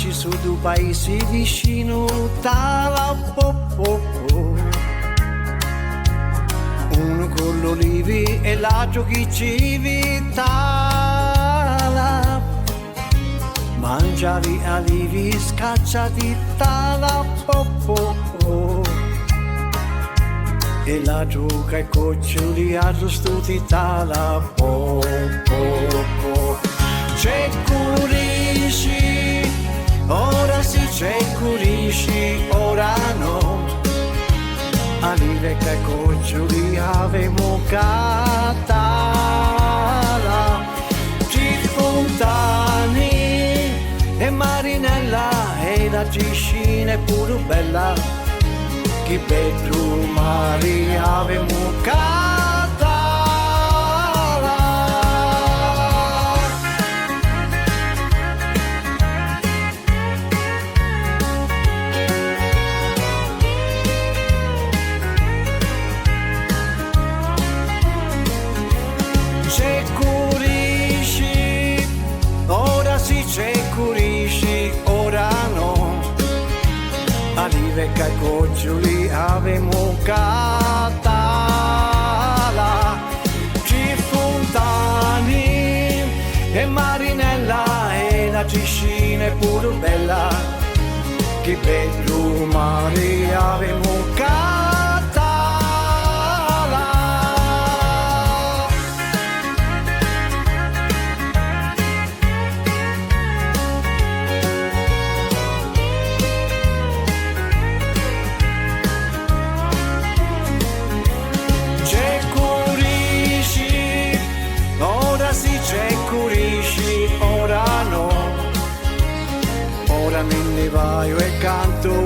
amici su due paesi vicino, Talapopo. Uno con l'olivi e l'altro chi ci vitala. Mangiavi alivi scacciati, Talapopo. E la gioca e coccioli arrostuti, Talapopo. C'è curisci, ora sì c'è curisci, ora no. Alive che coccioli avemo catala. Ci fontani e Marinella e la Ciscina è pure bella. Che bello mare avemo catala. C'è curisci, ora sì c'è curisci, ora no. Alive che coccioli avemo catala. Ci fontani e Marinella e la Ciscina è pure bella. Che bello mare avemo catala. Ora me ne vai e canto